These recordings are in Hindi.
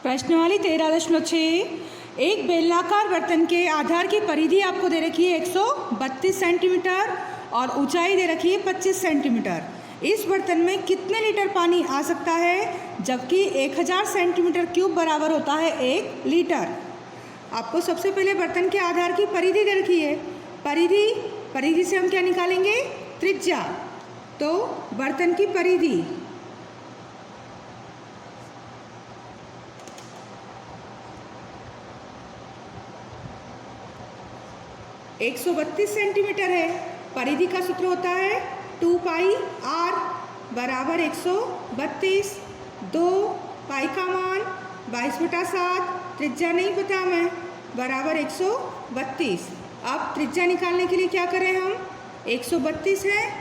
प्रश्नावली 13.6 एक बेलनाकार बर्तन के आधार की परिधि आपको दे रखी है 132 सेंटीमीटर और ऊंचाई दे रखी है 25 सेंटीमीटर। इस बर्तन में कितने लीटर पानी आ सकता है जबकि 1000 सेंटीमीटर क्यूब बराबर होता है 1 लीटर। आपको सबसे पहले बर्तन के आधार की परिधि दे रखी है। परिधि से हम क्या निकालेंगे? त्रिज्या। तो बर्तन की परिधि 132 सेंटीमीटर है। परिधि का सूत्र होता है 2 पाई r बराबर 132। 2 पाई का मान 22/7, त्रिज्या नहीं पता हमें, बराबर 132। अब त्रिज्या निकालने के लिए क्या करें हम? 132 है,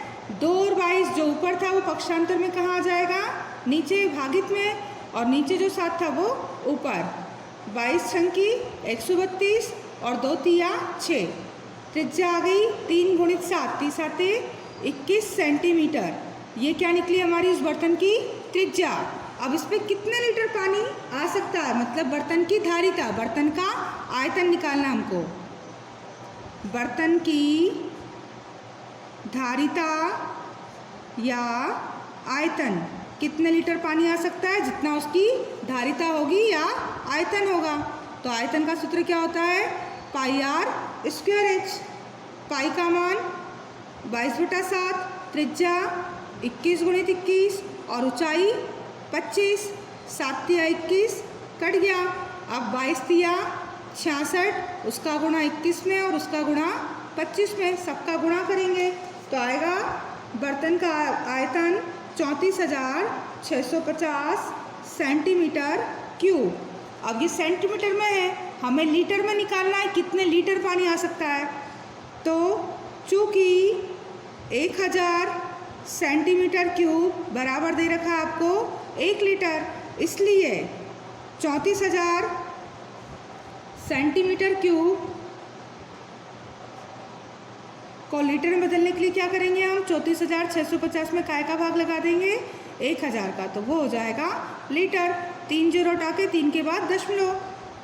2 और 22 जो ऊपर था वो पक्षांतर में कहाँ आ जाएगा? नीचे भागित में, और नीचे जो 7 था वो ऊपर। 22 छंकी 132 और 2 तिया 6। त्रिज्या आ गई 3 × 7, 30 आते 21 सेंटीमीटर। ये क्या निकली हमारी उस बर्तन की त्रिज्या। अब इस पर कितने लीटर पानी आ सकता है, मतलब बर्तन की धारिता, बर्तन का आयतन निकालना हमको। बर्तन की धारिता या आयतन, कितने लीटर पानी आ सकता है? जितना उसकी धारिता होगी या आयतन होगा। तो आयतन का सूत्र क्या होता है? पाई r²h। पाई का मान 22/7, त्रिज्या 21 × 21 और ऊंचाई 25। 7 तिया 21 कट गया। अब 22 तिया 66, उसका गुणा 21 में और उसका गुणा 25 में, सबका गुणा करेंगे तो आएगा बर्तन का आयतन 34,650 सेंटीमीटर क्यूब। अब ये सेंटीमीटर में है, हमें लीटर में निकालना है कितने लीटर पानी आ सकता है। तो चूँकि 1000 सेंटीमीटर क्यूब बराबर दे रखा है आपको 1 लीटर, इसलिए 34,000 सेंटीमीटर क्यूब को लीटर में बदलने के लिए क्या करेंगे हम? 34,650 में काय का भाग लगा देंगे? 1000 का, तो वो हो जाएगा लीटर। 3 0 हटा के 3 के बाद दशमलव,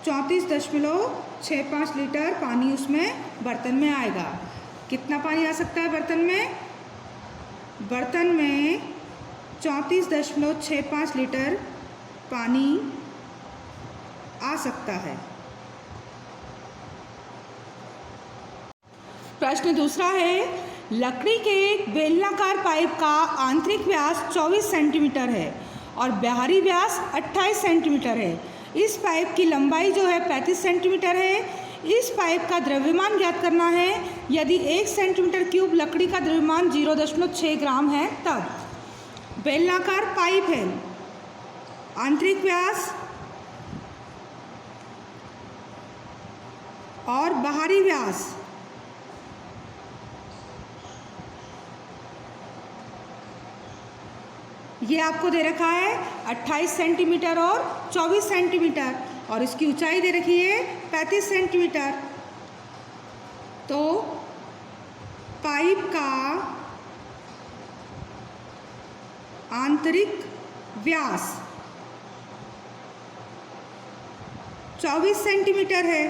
34.65 लीटर पानी उसमें बर्तन में आएगा। कितना पानी आ सकता है बर्तन में? बर्तन में 34.65 लीटर पानी आ सकता है। प्रश्न दूसरा है, लकड़ी के एक बेलनाकार पाइप का आंतरिक व्यास 24 सेंटीमीटर है और बाहरी व्यास 28 सेंटीमीटर है। इस पाइप की लंबाई जो है 35 सेंटीमीटर है। इस पाइप का द्रव्यमान ज्ञात करना है। यदि 1 सेंटीमीटर क्यूब लकड़ी का द्रव्यमान 0.6 ग्राम है तब। बेलनाकार पाइप है, आंतरिक व्यास और बाहरी व्यास ये आपको दे रखा है 28 सेंटीमीटर और 24 सेंटीमीटर, और इसकी ऊंचाई दे रखी है 35 सेंटीमीटर। तो पाइप का आंतरिक व्यास 24 सेंटीमीटर है,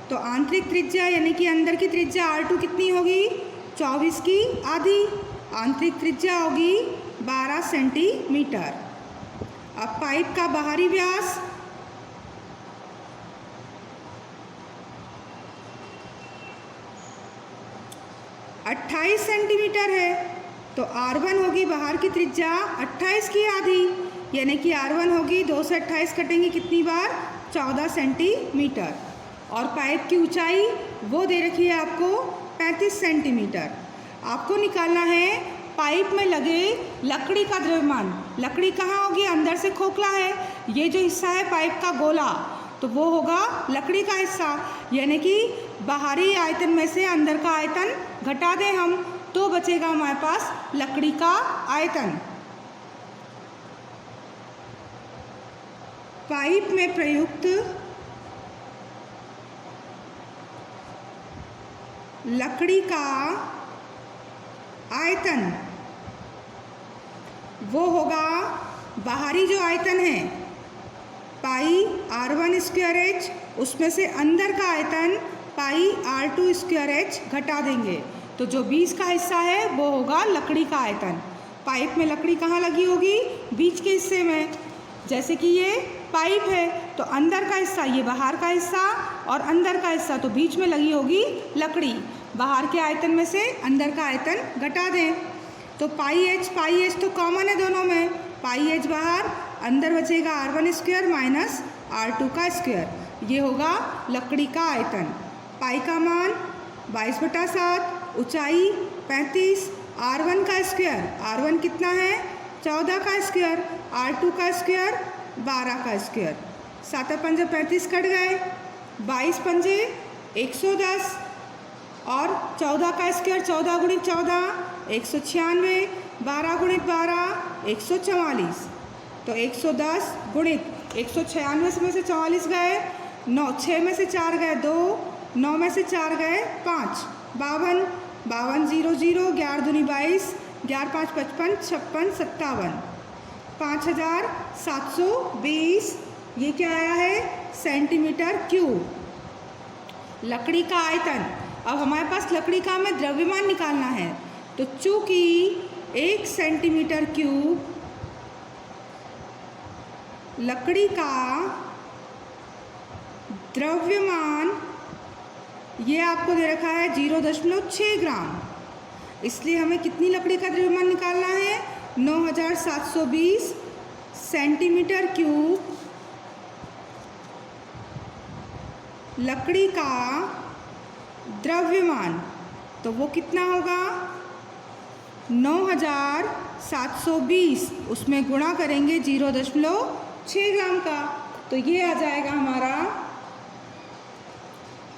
तो आंतरिक त्रिज्या यानी कि अंदर की त्रिज्या R2 कितनी होगी? 24 की आधी। आंतरिक त्रिज्या होगी 12 सेंटीमीटर। अब पाइप का बाहरी व्यास 28 सेंटीमीटर है, तो R1 होगी बाहर की त्रिज्या 28 की आधी, यानी कि R1 होगी 2 से 28 कटेंगे कितनी बार? 14 सेंटीमीटर। और पाइप की ऊंचाई वो दे रखी है आपको 35 सेंटीमीटर। आपको निकालना है पाइप में लगे लकड़ी का द्रव्यमान। लकड़ी कहाँ होगी? अंदर से खोखला है, ये जो हिस्सा है पाइप का गोला, तो वो होगा लकड़ी का हिस्सा, यानी कि बाहरी आयतन में से अंदर का आयतन घटा दें हम तो बचेगा हमारे पास लकड़ी का आयतन। पाइप में प्रयुक्त लकड़ी का आयतन वो होगा, बाहरी जो आयतन है पाई r1 स्क्वायर एच, उसमें से अंदर का आयतन पाई r2 स्क्वायर एच घटा देंगे, तो जो 20 का हिस्सा है वो होगा लकड़ी का आयतन। पाइप में लकड़ी कहाँ लगी होगी? बीच के हिस्से में। जैसे कि ये पाइप है तो अंदर का हिस्सा ये बाहर का हिस्सा और अंदर का हिस्सा तो बीच में लगी होगी लकड़ी। बाहर के आयतन में से अंदर का आयतन घटा दें तो पाई एच तो कॉमन है दोनों में, पाई एच बाहर, अंदर बचेगा r1 स्क्वायर माइनस r2 का स्क्वायर, ये होगा लकड़ी का आयतन। पाई का मान 22/7, ऊंचाई 35, r1 का स्क्वायर, r1 कितना है? 14 का स्क्वायर, r2 का स्क्वायर 12 का स्क्वायर, 7 पंजे 35 कट गए, 22 पंजे 110 और 14 का स्क्वायर 14 गुणित 14 196, 12 गुणित 12 144, तो 110 गुणित 196 में से 44 गए, 9 6 में से 4 गए 2, 9 में से 4 गए 5, 52, 52 0 0, 11 दूनी 22, 11 5 55, 56 57, 5720, ये क्या आया है? सेंटीमीटर क्यूब लकड़ी का आयतन। अब हमारे पास लकड़ी का हमें द्रव्यमान निकालना है, तो चूंकि 1 सेंटीमीटर क्यूब लकड़ी का द्रव्यमान, ये आपको दे रखा है 0.6 ग्राम, इसलिए हमें कितनी लकड़ी का द्रव्यमान निकालना है? 9720 सेंटीमीटर क्यूब लकड़ी का द्रव्यमान, तो वो कितना होगा? 9720, उसमें गुणा करेंगे 0.6 ग्राम का, तो ये आ जाएगा हमारा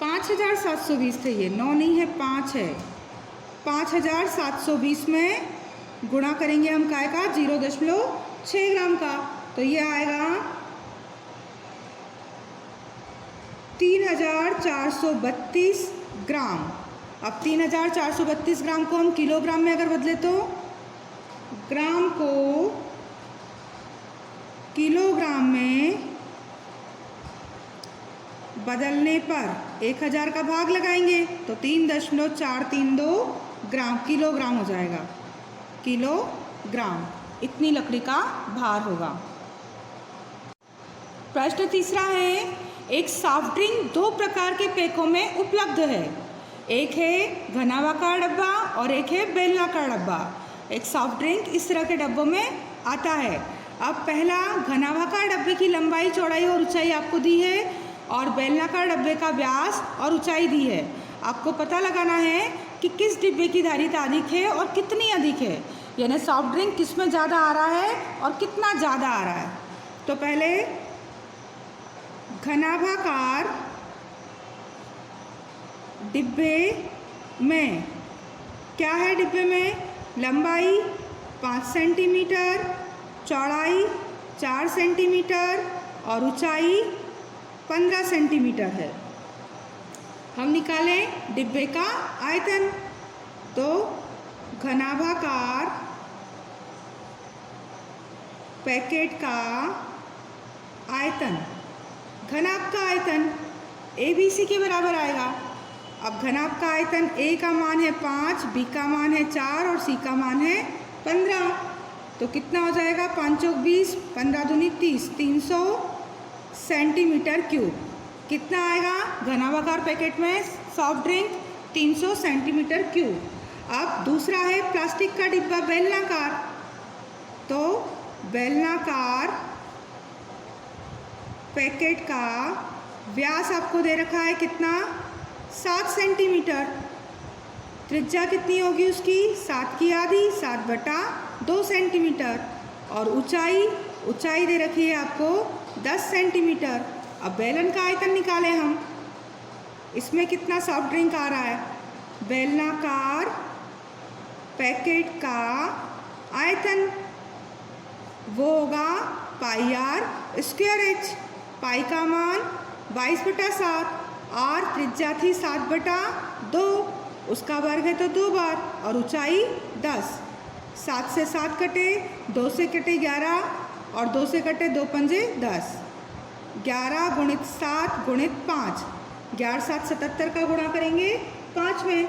5720 थे, ये 9 नहीं है 5 है, 5720 में गुणा करेंगे हम काय का? 0.6 ग्राम का, तो ये आएगा 3432 ग्राम। अब 3432 ग्राम को हम किलोग्राम में अगर बदले तो ग्राम को किलोग्राम में बदलने पर 1000 का भाग लगाएंगे तो 3.432 ग्राम किलोग्राम हो जाएगा, किलोग्राम, इतनी लकड़ी का भार होगा। प्रश्न तीसरा है, एक सॉफ्ट ड्रिंक 2 प्रकार के पैकों में उपलब्ध है, एक है घनावाकार डब्बा और एक है बेलनाकार डब्बा। एक सॉफ्ट ड्रिंक इस तरह के डब्बों में आता है। अब पहला घनावाकार डब्बे की लंबाई, चौड़ाई और ऊंचाई आपको दी है और बेलनाकार डब्बे का व्यास और ऊंचाई दी है। आपको पता लगाना है कि किस डिब्बे की धारिता अधिक है और कितनी अधिक है, यानी सॉफ्ट ड्रिंक किस में ज़्यादा आ रहा है और कितना ज़्यादा आ रहा है। तो पहले घनाभाकार डिब्बे में क्या है? डिब्बे में लंबाई 5 सेंटीमीटर, चौड़ाई 4 सेंटीमीटर और ऊंचाई 15 सेंटीमीटर है। हम निकालें डिब्बे का आयतन, तो घनाभाकार पैकेट का आयतन, घनाभ का आयतन ABC के बराबर आएगा। अब घनाभ का आयतन A का मान है 5, B का मान है 4 और C का मान है 15, तो कितना हो जाएगा? 5 चौक 20, 15 दूनी 30, 300 सेंटीमीटर क्यूब। कितना आएगा घनाभाकार पैकेट में सॉफ्ट ड्रिंक? 300 centimetre cube. अब दूसरा है प्लास्टिक का डिब्बा बेलनाकार, तो बेलनाकार पैकेट का व्यास आपको दे रखा है कितना? 7 सेंटीमीटर। त्रिज्या कितनी होगी उसकी? 7 की आधी, 7/2 सेंटीमीटर। और ऊंचाई दे रखी है आपको 10 सेंटीमीटर। अब बेलन का आयतन निकालें हम, इसमें कितना सॉफ्ट ड्रिंक आ रहा है? बेलनाकार पैकेट का आयतन वो होगा πr²h। पाई का मान 22/7, r त्रिज्या थी 7/2, उसका वर्ग है तो 2 बार, और ऊंचाई 10। 7 से 7 कटे, 2 से कटे 11 और 2 से कटे 2 पंजे 10, 11 गुणित 7 गुणित 5, 11 7 77 का गुणा करेंगे 5 में,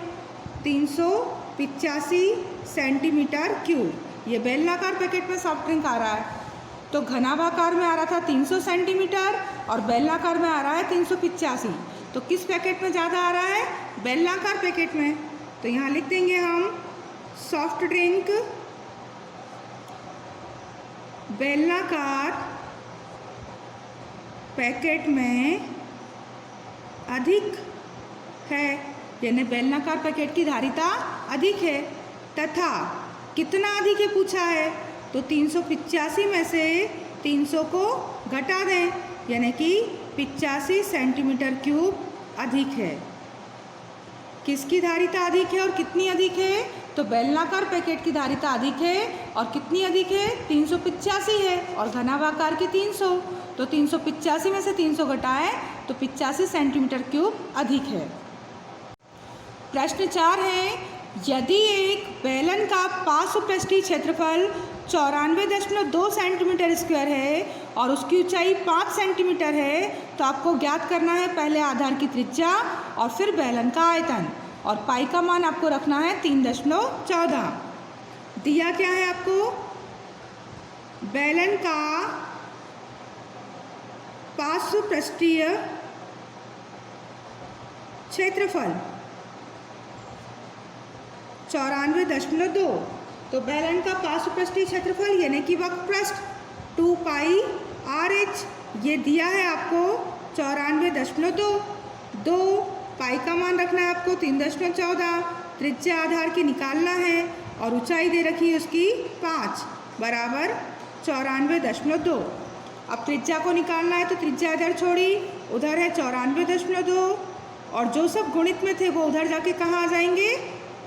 385 सेंटीमीटर क्यूब। ये बेलनाकार पैकेट में सॉफ्ट ड्रिंक आ रहा है। तो घनाभाकार में आ रहा था 300 सेंटीमीटर और बेलनाकार में आ रहा है 385। तो किस पैकेट में ज़्यादा आ रहा है? बेलनाकार पैकेट में। तो यहाँ लिख देंगे हम सॉफ्ट ड्रिंक बेलनाकार पैकेट में अधिक है, यानी बेलनाकार पैकेट की धारिता अधिक है। तथा कितना अधिक है पूछा है, तो 385 में से 300 को घटा दें, यानी कि 85 सेंटीमीटर क्यूब अधिक है। किसकी धारिता अधिक है और कितनी अधिक है? तो बेलनाकार पैकेट की धारिता अधिक है और कितनी अधिक है? 385 है और घनाभाकार की 300। तो 385 में से 300 घटाएं तो 85 सेंटीमीटर क्यूब अधिक है। प्रश्न 4 है, यदि एक बेलन का पार्श्वपृष्ठीय क्षेत्रफल 94.2 सेंटीमीटर स्क्वायर है और उसकी ऊंचाई 5 सेंटीमीटर है, तो आपको ज्ञात करना है पहले आधार की त्रिज्या और फिर बेलन का आयतन, और पाई का मान आपको रखना है 3.14। दिया क्या है आपको? बेलन का पार्श्वपृष्ठीय क्षेत्रफल 94.2। तो बेलन का पार्श्वपृष्ठीय क्षेत्रफल यानी कि वक्रपृष्ठ 2 पाई RH ये दिया है आपको 94.2। 2 पाई का मान रखना है आपको 3.14, त्रिज्या आधार की निकालना है और ऊंचाई दे रखी है उसकी 5 बराबर 94.2। अब त्रिज्या को निकालना है तो त्रिज्या इधर छोड़ी, उधर है 94.2 और जो सब गुणित में थे वो उधर जाके कहाँ आ जाएंगे?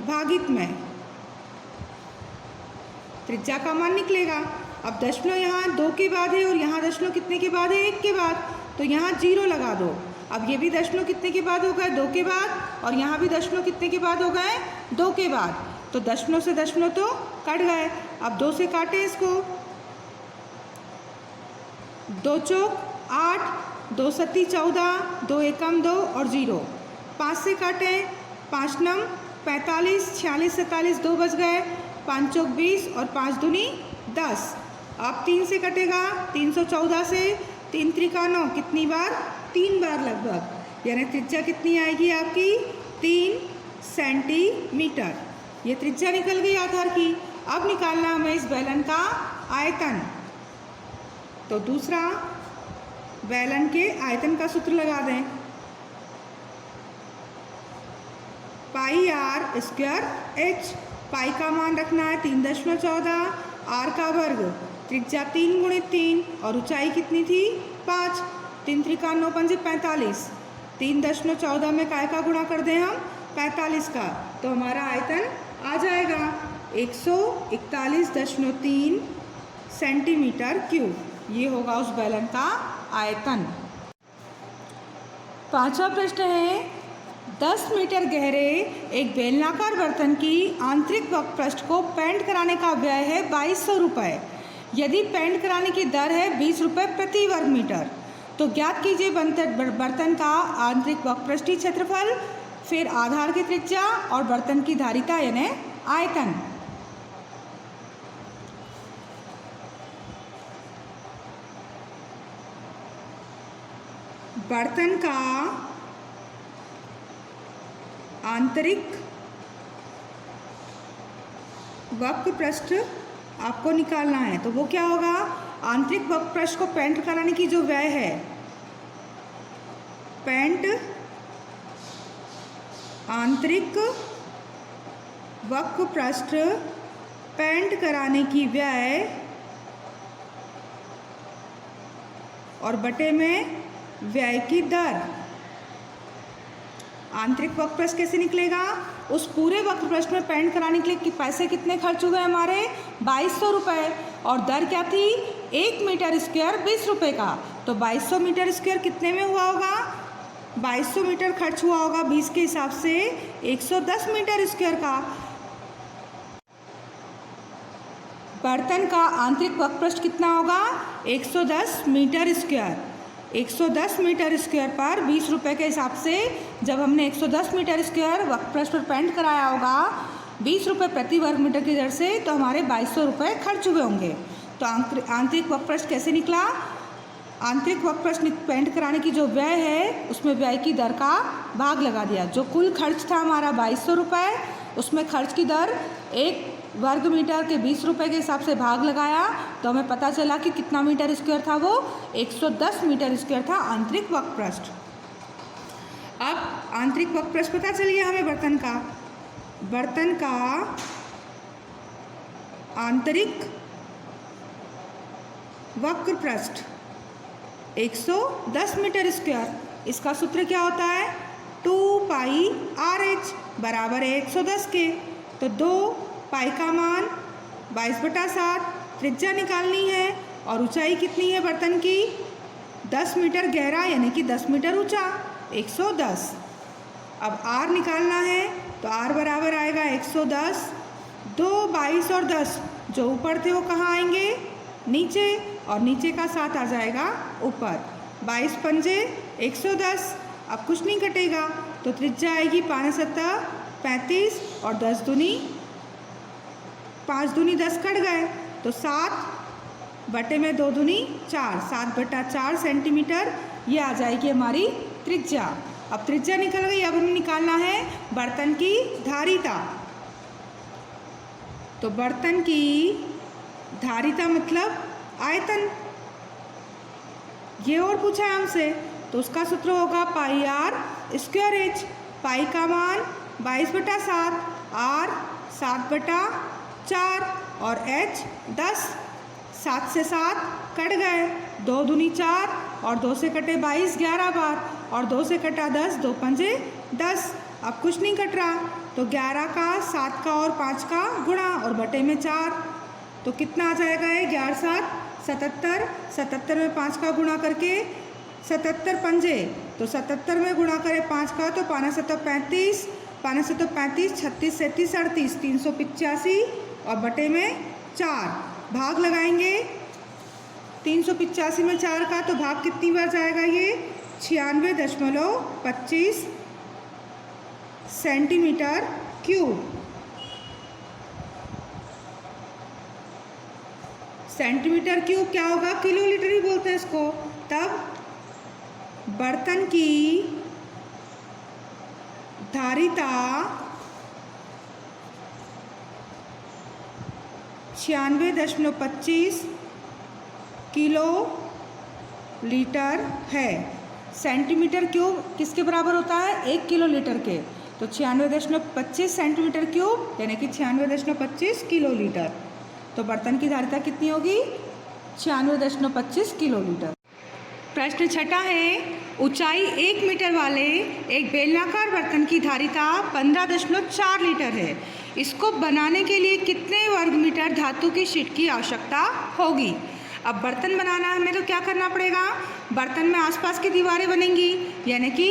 भागित में। त्रिज्या का मान निकलेगा। अब दशमलव यहाँ 2 के बाद है और यहाँ दशमलव कितने के बाद है? 1 के बाद। तो यहाँ 0 लगा दो। अब ये भी दशमलव कितने के बाद हो गए? 2 के बाद। और यहाँ भी दशमलव कितने के बाद हो गए? 2 के बाद। तो दशमलव से दशमलव तो कट गए। अब 2 से काटें इसको, 2 चौक 8, 2 सत्ती 14, 2 एकम 2 और 0। 5 से काटें, 5 नम 45, 46 47 2 बच गए, 5 चौक 20 और 5 दूनी 10। अब 3 से कटेगा, 314 से 3 त्रिका 9, कितनी बार? 3 बार लगभग, यानी त्रिज्या कितनी आएगी आपकी? 3 सेंटीमीटर। ये त्रिज्या निकल गई आधार की। अब निकालना हमें इस बेलन का आयतन। तो दूसरा बेलन के आयतन का सूत्र लगा दें, पाई आर स्क्वायर एच। पाई का मान रखना है 3.14, आर का वर्ग, त्रिज्या 3 गुणित 3 और ऊंचाई कितनी थी? 5। 3 त्रिका 9 पंजे 45, 3.14 में काय का गुणा कर दें हम? 45 का। तो हमारा आयतन आ जाएगा 141.3 सेंटीमीटर क्यूब। ये होगा उस बेलन का आयतन। 5वां प्रश्न है, 10 मीटर गहरे एक बेलनाकार बर्तन की आंतरिक वक्रपृष्ठ को पेंट कराने का व्यय है 2200 रुपये। यदि पेंट कराने की दर है 20 रुपये प्रति वर्ग मीटर, तो ज्ञात कीजिए बर्तन का आंतरिक वक्रपृष्ठीय क्षेत्रफल, फिर आधार की त्रिज्या और बर्तन की धारिता यानी आयतन। बर्तन का आंतरिक वक्रपृष्ठ आपको निकालना है, तो वो क्या होगा? आंतरिक वक्रपृष्ठ को पेंट कराने की जो व्यय है, पेंट आंतरिक वक्रपृष्ठ पेंट कराने की व्यय और बटे में व्यय की दर। आंतरिक वक्रपृष्ठ कैसे निकलेगा? उस पूरे वक्रपृष्ठ में पेंट कराने के लिए पैसे कितने खर्च हुए हमारे? 2200 रुपये। और दर क्या थी? 1 मीटर स्क्वायर 20 रुपये का। तो 2200 मीटर स्क्वायर कितने में हुआ होगा? 2200 मीटर खर्च हुआ होगा 20 के हिसाब से 110 मीटर स्क्वायर का। बर्तन का आंतरिक वक्रपृष्ठ कितना होगा? 110 मीटर स्क्वायर। 110 मीटर स्क्वायर पर 20 रुपये के हिसाब से जब हमने 110 मीटर स्क्वायर वक्र पर पेंट कराया होगा 20 रुपये प्रति वर्ग मीटर की दर से, तो हमारे 2200 रुपये खर्च हुए होंगे। तो आंतरिक वक्र कैसे निकला? आंतरिक वक्र पेंट कराने की जो व्यय है उसमें व्यय की दर का भाग लगा दिया। जो कुल खर्च था हमारा 2200 रुपये, उसमें खर्च की दर 1 वर्ग मीटर के 20 रुपये के हिसाब से भाग लगाया, तो हमें पता चला कि कितना मीटर स्क्वायर था वो 110 मीटर स्क्वायर था आंतरिक वक्र। अब आंतरिक वक्र पता चल गया हमें बर्तन का आंतरिक वक्र पृष्ठ 110 मीटर स्क्वायर। इसका सूत्र क्या होता है? 2 पाई RH बराबर है 110 के। तो 2 पाई का मान 22/7, त्रिज्या निकालनी है और ऊंचाई कितनी है बर्तन की? 10 मीटर गहरा यानी कि 10 मीटर ऊंचा, 110। अब R निकालना है तो R बराबर आएगा 110, 2, 22 और 10 जो ऊपर थे वो कहाँ आएंगे? नीचे, और नीचे का 7 आ जाएगा ऊपर। 22 पंजे 110। अब कुछ नहीं कटेगा तो त्रिज्या आएगी 5 7 35 और 10 दूनी 5 दूनी 10 कट गए तो 7 बटे में 2 दूनी 4, 7/4 सेंटीमीटर ये आ जाएगी हमारी त्रिज्या। अब त्रिज्या निकल गई, अब हमें निकालना है बर्तन की धारिता। तो बर्तन की धारिता मतलब आयतन, ये और पूछा है हमसे, तो उसका सूत्र होगा पाई R स्क्वायर H। पाई का मान 22/7, R 7/4 और H 10। 7 से 7 कट गए, 2 दूनी 4 और 2 से कटे 22 11 बार और 2 से कटा 10, 2 पंजे 10। अब कुछ नहीं कट रहा तो 11 का 7 का और 5 का गुणा और बटे में 4, तो कितना आ जाएगा? 11 7 77, 77 में 5 का गुणा करके 77 पंजे, तो 77 में गुणा करें 5 का तो 5 7 35, 5 7 35, 36 37 38, 385 और बटे में 4 भाग लगाएंगे। 385 में 4 का तो भाग कितनी बार जाएगा? ये 96.25 सेंटीमीटर क्यूब। सेंटीमीटर क्यूब क्या होगा? किलोलीटर ही बोलते हैं इसको। तब बर्तन की धारिता 96.25 किलो लीटर है। सेंटीमीटर क्यूब किसके बराबर होता है? 1 किलो लीटर के। तो 96.25 सेंटीमीटर क्यूब यानी कि 96.25 किलो लीटर। तो बर्तन की धारिता कितनी होगी? 96.25 किलो लीटर। प्रश्न 6 है, ऊंचाई 1 मीटर वाले एक बेलनाकार बर्तन की धारिता 15.4 लीटर है। इसको बनाने के लिए कितने वर्ग मीटर धातु की शीट की आवश्यकता होगी? अब बर्तन बनाना है हमें तो क्या करना पड़ेगा? बर्तन में आसपास की दीवारें बनेंगी यानी कि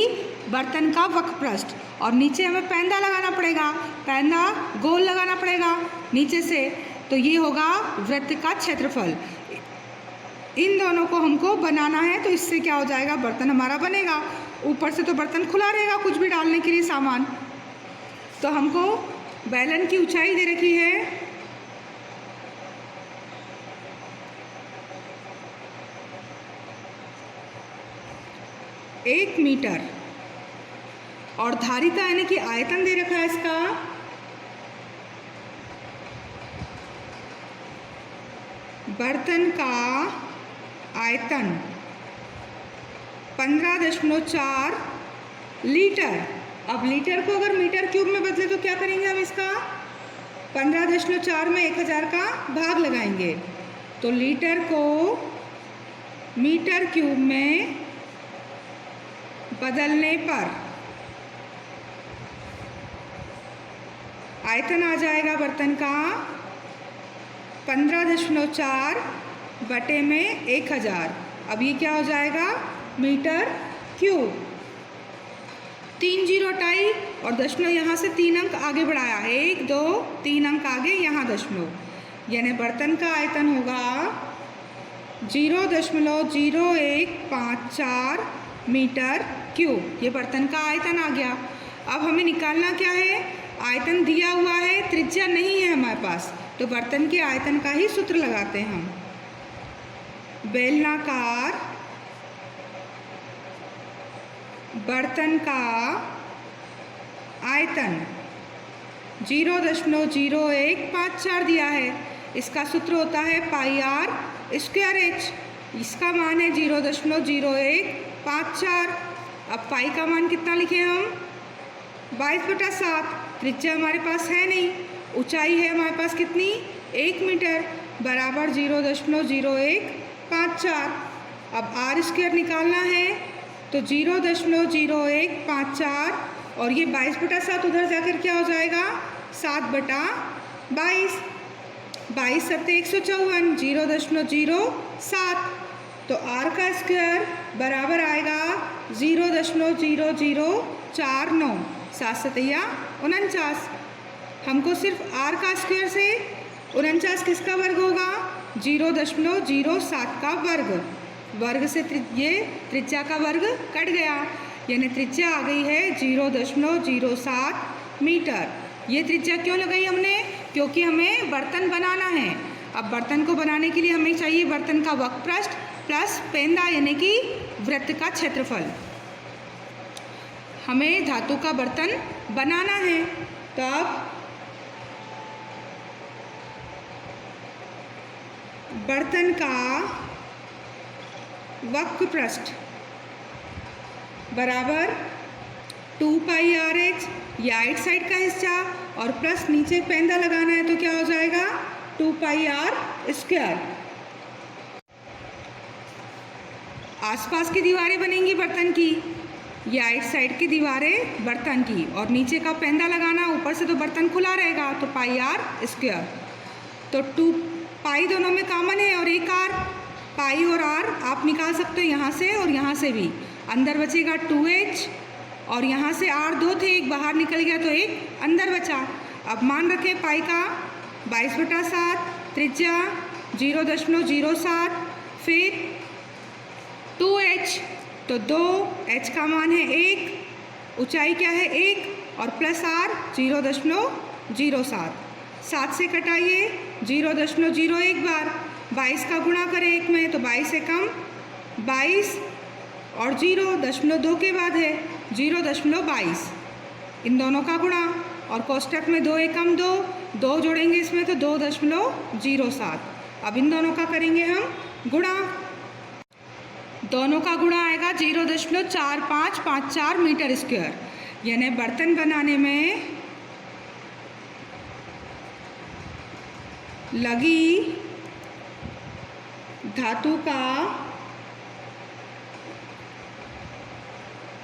बर्तन का वक्र पृष्ठ, और नीचे हमें पैंदा लगाना पड़ेगा, पैंदा गोल लगाना पड़ेगा नीचे से, तो ये होगा वृत्त का क्षेत्रफल। इन दोनों को हमको बनाना है तो इससे क्या हो जाएगा? बर्तन हमारा बनेगा। ऊपर से तो बर्तन खुला रहेगा कुछ भी डालने के लिए सामान। तो हमको बेलन की ऊंचाई दे रखी है 1 मीटर और धारिता यानी कि आयतन दे रखा है इसका बर्तन का आयतन 15.4 लीटर। अब लीटर को अगर मीटर क्यूब में बदले तो क्या करेंगे हम? इसका 15.4 में 1000 का भाग लगाएंगे तो लीटर को मीटर क्यूब में बदलने पर आयतन आ जाएगा बर्तन का 15.4 बटे में 1000। अब ये क्या हो जाएगा? Metre cube. 3 जीरो टाई और दशमलव यहाँ से 3 अंक आगे बढ़ाया, 1 2 3 अंक आगे यहाँ दशमलव, यानी बर्तन का आयतन होगा 0.0154 मीटर क्यूब, ये बर्तन का आयतन आ गया। अब हमें निकालना क्या है, आयतन दिया हुआ है, त्रिज्या नहीं है हमारे पास, तो बर्तन के आयतन का ही सूत्र लगाते हैं हम। बेलनाकार बर्तन का आयतन 0.0154 दिया है, इसका सूत्र होता है पाई आर स्क्वायर एच, इसका मान है 0.0154। अब पाई का मान कितना लिखे हम, 22/7। त्रिज्या हमारे पास है नहीं, ऊंचाई है हमारे पास कितनी, 1 मीटर, बराबर 0.0154। अब आर स्क्वायर निकालना है, तो 0.0154 और ये 22/7 उधर जाकर क्या हो जाएगा, 7/22। 22 सत्ते 154, 0.07। तो आर का स्क्वायर बराबर आएगा 0.0049, 7 सतैया 49। हमको सिर्फ आर का स्क्वायर से 49 किसका वर्ग होगा, 0.07 का वर्ग, वर्ग से ये त्रिज्या का वर्ग कट गया, यानी त्रिज्या आ गई है 0.07 मीटर। ये त्रिज्या क्यों लगाई हमने, क्योंकि हमें बर्तन बनाना है। अब बर्तन को बनाने के लिए हमें चाहिए बर्तन का वक्रपृष्ठ प्लस पेंदा यानी कि वृत्त का क्षेत्रफल। हमें धातु का बर्तन बनाना है, तो अब बर्तन का वक्रपृष्ठ बराबर 2πrh, या राइट साइड का हिस्सा, और प्लस नीचे पेंदा लगाना है, तो क्या हो जाएगा 2πr²। आसपास की दीवारें बनेंगी बर्तन की, या राइट साइड की दीवारें बर्तन की, और नीचे का पेंदा लगाना, ऊपर से तो बर्तन खुला रहेगा, तो πr²। तो 2 पाई दोनों में कॉमन है और एक आर, पाई और आर आप निकाल सकते हो यहाँ से और यहाँ से भी। अंदर बचेगा 2h, और यहाँ से आर 2 थे, एक बाहर निकल गया तो एक अंदर बचा। अब मान रखें पाई का 22/7, त्रिज्या 0.07, फिर 2h, तो 2h का मान है 1, ऊंचाई क्या है 1, और प्लस आर 0.07। 7 से कटाइए 0.01 बार, 22 का गुणा करें 1 में, तो 22 से कम 22, और 0.2 के बाद है 0.22, इन दोनों का गुणा, और कोष्टक में 2 एकम 2 जोड़ेंगे इसमें, तो 2.07। अब इन दोनों का करेंगे हम गुणा, दोनों का गुणा आएगा 0.4554 मीटर स्क्वायर। यानी बर्तन बनाने में लगी धातु का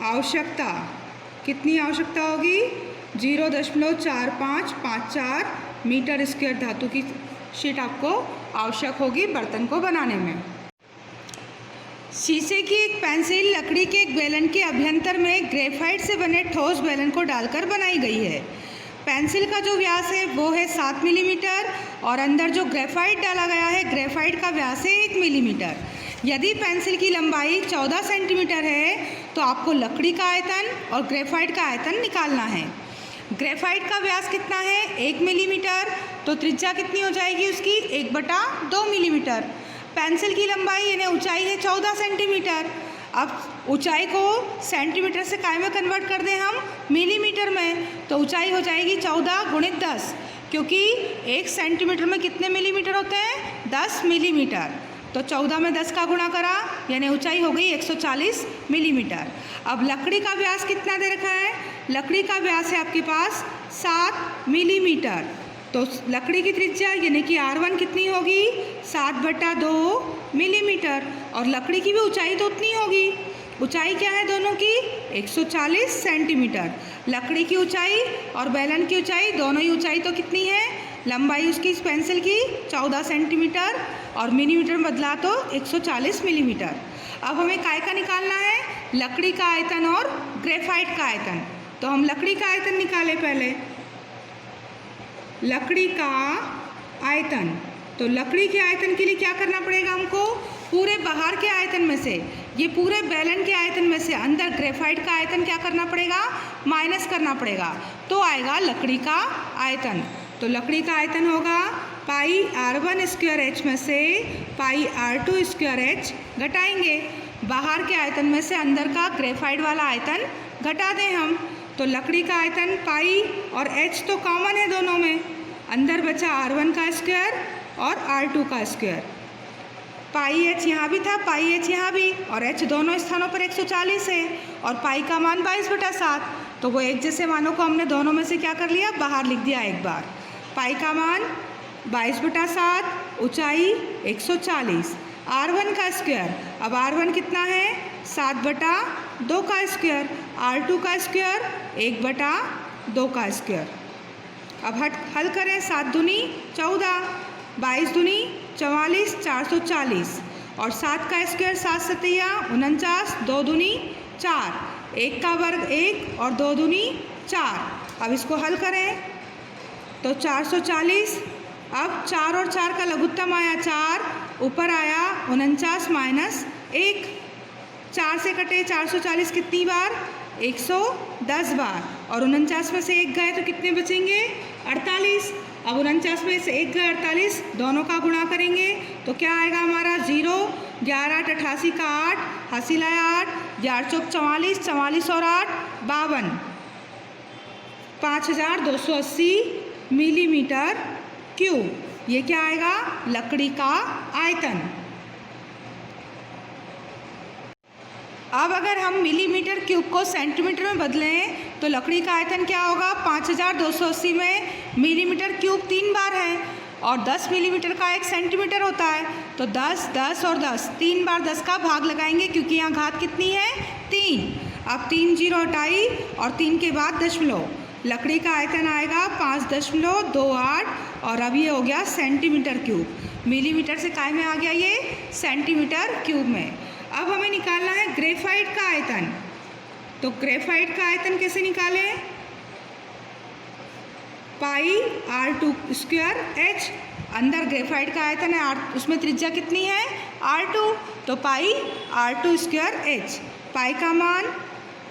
आवश्यकता, कितनी आवश्यकता होगी, 0.4554 मीटर स्क्वायर धातु की शीट आपको आवश्यक होगी बर्तन को बनाने में। शीशे की एक पेंसिल लकड़ी के एक बेलन के अभ्यंतर में ग्रेफाइट से बने ठोस बेलन को डालकर बनाई गई है। पेंसिल का जो व्यास है वो है 7 मिलीमीटर, और अंदर जो ग्रेफाइट डाला गया है, ग्रेफाइट का व्यास है 1 मिलीमीटर। यदि पेंसिल की लंबाई 14 सेंटीमीटर है तो आपको लकड़ी का आयतन और ग्रेफाइट का आयतन निकालना है। ग्रेफाइट का व्यास कितना है, 1 मिलीमीटर, तो त्रिज्या कितनी हो जाएगी उसकी, 1/2 मिलीमीटर। पेंसिल की लंबाई यानी ऊंचाई है 14 सेंटीमीटर। अब ऊंचाई को सेंटीमीटर से काय में कन्वर्ट कर दें हम, मिलीमीटर में, तो ऊंचाई हो जाएगी 14 × 10, क्योंकि 1 सेंटीमीटर में कितने मिलीमीटर होते हैं, 10 मिलीमीटर। तो 14 में 10 का गुणा करा, यानी ऊंचाई हो गई 140 मिलीमीटर। अब लकड़ी का व्यास कितना दे रखा है, लकड़ी का व्यास है आपके पास 7 मिलीमीटर, तो लकड़ी की त्रिज्या यानी कि R1 कितनी होगी, 7/2 मिलीमीटर, और लकड़ी की भी ऊंचाई तो उतनी होगी। ऊंचाई क्या है दोनों की, 140 सेंटीमीटर। लकड़ी की ऊंचाई और बेलन की ऊंचाई, दोनों ही ऊंचाई तो कितनी है, लंबाई उसकी पेंसिल की 14 सेंटीमीटर, और मिलीमीटर में बदला तो 140 मिलीमीटर। अब हमें काय का निकालना है, लकड़ी का आयतन और ग्रेफाइट का आयतन। तो हम लकड़ी का आयतन निकालें पहले, लकड़ी का आयतन। तो लकड़ी के आयतन के लिए क्या करना पड़ेगा हमको, पूरे बाहर के आयतन में से, ये पूरे बेलन के आयतन में से अंदर ग्रेफाइट का आयतन क्या करना पड़ेगा, माइनस करना पड़ेगा, तो आएगा लकड़ी का आयतन। तो लकड़ी का आयतन होगा पाई R1 स्क्वायर एच में से पाई R2 स्क्वायर एच घटाएंगे। बाहर के आयतन में से अंदर का ग्रेफाइट वाला आयतन घटा दें हम, तो लकड़ी का आयतन पाई और एच तो कॉमन है दोनों में, अंदर बचा R1 का स्क्वायर और R2 का स्क्वायर। पाई एच यहाँ भी था, पाई एच यहाँ भी, और एच दोनों स्थानों पर 140 है और पाई का मान 22/7, तो वो एक जैसे मानों को हमने दोनों में से क्या कर लिया, बाहर लिख दिया एक बार। पाई का मान 22/7, ऊंचाई 140, R1 का स्क्वायर, अब R1 कितना है 7/2 का स्क्वायर, R2 का स्क्वायर 1/2 का स्क्वायर। अब हल करें, 7 दूनी 14, 22 दूनी 44, 440, और 7 का स्क्वायर 7 सतैया 49, 2 दूनी 4, 1 का वर्ग 1 और 2 दूनी 4। अब इसको हल करें तो 440, अब 4 और 4 का लघुत्तम आया 4, ऊपर आया 49 माइनस 1, 4 से कटे 440 कितनी बार, 110 बार, और 49 में से 1 गए तो कितने बचेंगे, 48। अब 49 में से 1 गए 48, दोनों का गुणा करेंगे तो क्या आएगा हमारा 0, 11 8 88 का 8, हासिल आया 8, 11 चौक 44, 44 और 8 52, 5280 मिलीमीटर क्यूब। ये क्या आएगा, लकड़ी का आयतन। अब अगर हम मिलीमीटर क्यूब को सेंटीमीटर में बदलें तो लकड़ी का आयतन क्या होगा, 5280 में मिलीमीटर क्यूब 3 बार है और 10 मिलीमीटर का 1 सेंटीमीटर होता है, तो 10 10 और 10, 3 बार 10 का भाग लगाएंगे क्योंकि यहाँ घात कितनी है 3। अब 3 जीरो हटाई और 3 के बाद दशमलव, लकड़ी का आयतन आएगा 5.28 और अब ये हो गया सेंटीमीटर क्यूब। मिलीमीटर से काय में आ गया, ये सेंटीमीटर क्यूब में। अब हमें निकालना है ग्रेफाइट का आयतन, तो ग्रेफाइट का आयतन कैसे निकालें, पाई R2 स्क्वायर एच, अंदर ग्रेफाइट का आयतन है उसमें त्रिज्या कितनी है R2, तो पाई R2 स्क्वायर एच, पाई का मान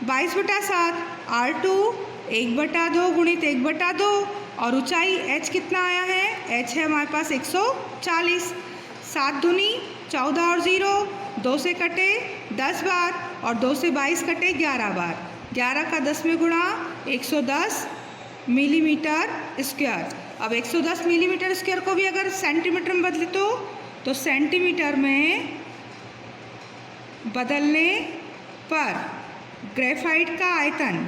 22/7, R2 1/2 गुणित 1/2, और ऊंचाई h कितना आया है, h है हमारे पास 140, 7 दूनी 14 और 0, 2 से कटे 10 बार और 2 से 22 कटे 11 बार, 11 का 10 में गुणा 110 मिलीमीटर स्क्वायर। अब 110 मिलीमीटर स्क्वायर को भी अगर सेंटीमीटर में बदले तो सेंटीमीटर में बदलने पर ग्रेफाइट का आयतन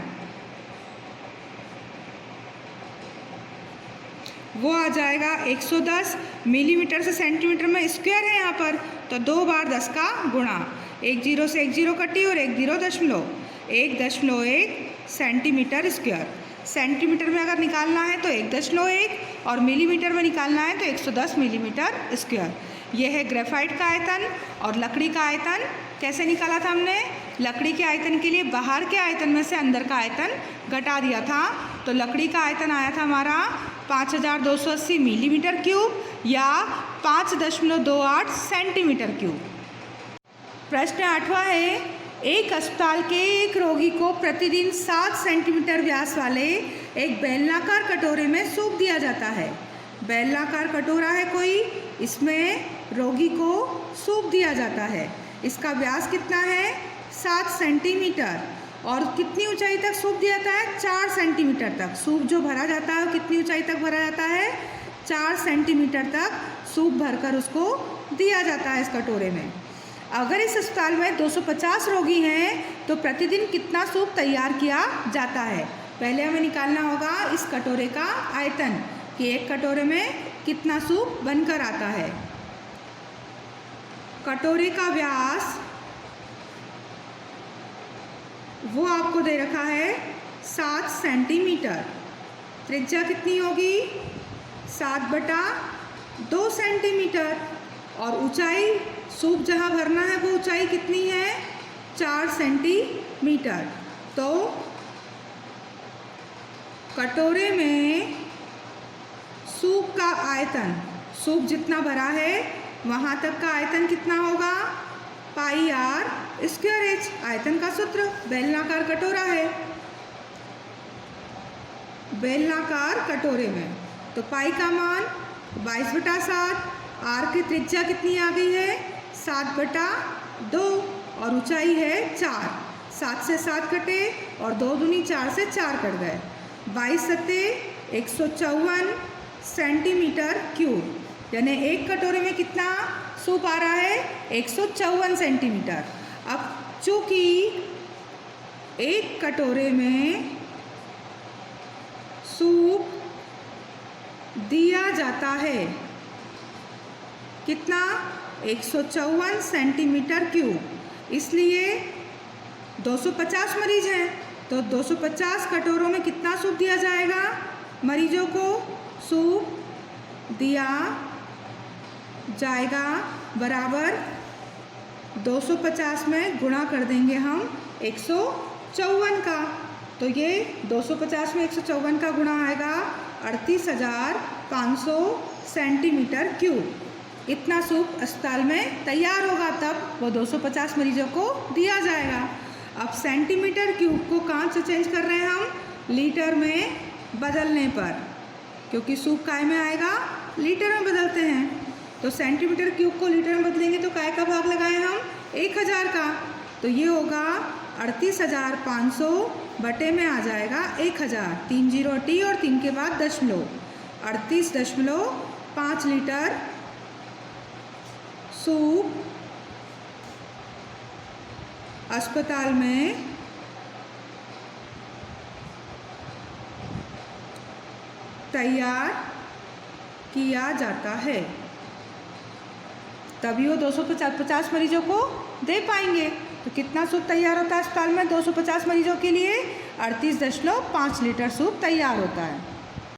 वो आ जाएगा 110 मिलीमीटर से सेंटीमीटर में स्क्वायर है यहाँ पर, तो 2 बार 10 का गुणा, 1 जीरो से 1 जीरो कटी और 1 जीरो दशमलव, 1.1 सेंटीमीटर स्क्वायर। सेंटीमीटर में अगर निकालना है तो 1.1 और मिलीमीटर में निकालना है तो 110 मिलीमीटर स्क्वायर। यह है ग्रेफाइट का आयतन। और लकड़ी का आयतन कैसे निकाला था हमने, लकड़ी के आयतन के लिए बाहर के आयतन में से अंदर का आयतन घटा दिया था, तो लकड़ी का आयतन आया था हमारा 5280 मिलीमीटर क्यूब या 5.28 सेंटीमीटर क्यूब। प्रश्न 8वां है, एक अस्पताल के एक रोगी को प्रतिदिन 7 सेंटीमीटर व्यास वाले एक बेलनाकार कटोरे में सूप दिया जाता है। बेलनाकार कटोरा है कोई, इसमें रोगी को सूप दिया जाता है। इसका व्यास कितना है 7 सेंटीमीटर और कितनी ऊंचाई तक सूप दिया जाता है 4 सेंटीमीटर तक। सूप जो भरा जाता है वो कितनी ऊंचाई तक भरा जाता है 4 सेंटीमीटर तक सूप भरकर उसको दिया जाता है इस कटोरे में। अगर इस अस्पताल में 250 रोगी हैं तो प्रतिदिन कितना सूप तैयार किया जाता है। पहले हमें निकालना होगा इस कटोरे का आयतन कि एक कटोरे में कितना सूप बनकर आता है। कटोरे का व्यास वो आपको दे रखा है 7 सेंटीमीटर, त्रिज्या कितनी होगी 7/2 सेंटीमीटर और ऊंचाई सूप जहाँ भरना है वो ऊंचाई कितनी है 4 सेंटीमीटर। तो कटोरे में सूप का आयतन, सूप जितना भरा है वहाँ तक का आयतन कितना होगा? पाई आर स्क्वायर एच। आयतन का सूत्र बेलनाकार कटोरा है, बेलनाकार कटोरे में तो पाई का मान 22/7, आर की त्रिज्या कितनी आ गई है? 7/2 और ऊंचाई है 4। 7 से 7 कटे और 2 दूनी 4 से 4 कट गए। 22 सत्ते 154 सेंटीमीटर क्यूब, यानी एक कटोरे में कितना सूप आ रहा है? 154 सेंटीमीटर। अब चूँकि एक कटोरे में सूप दिया जाता है कितना? 154 सेंटीमीटर क्यूब, इसलिए 250 मरीज हैं तो 250 कटोरों में कितना सूप दिया जाएगा? मरीजों को सूप दिया जाएगा बराबर 250 में गुणा कर देंगे हम 154 का, तो ये 250 में 154 का गुणा आएगा 38,500 सेंटीमीटर क्यूब। इतना सूप अस्पताल में तैयार होगा, तब वो 250 मरीजों को दिया जाएगा। अब सेंटीमीटर क्यूब को कहाँ से चेंज कर रहे हैं हम? लीटर में बदलने पर, क्योंकि सूप काय में आएगा? लीटर में बदलते हैं। तो सेंटीमीटर क्यूब को लीटर में बदलेंगे तो काय का भाग लगाएं हम? 1000 का, तो ये होगा 38,500 बटे में आ जाएगा 1000, 3 0 टी और 3 के बाद दशमलव, 38.5 लीटर सूप अस्पताल में तैयार किया जाता है, तभी वो 250 मरीजों को दे पाएंगे। तो कितना सूप तैयार होता है अस्पताल में? 250 मरीजों के लिए 38.5 लीटर सूप तैयार होता है।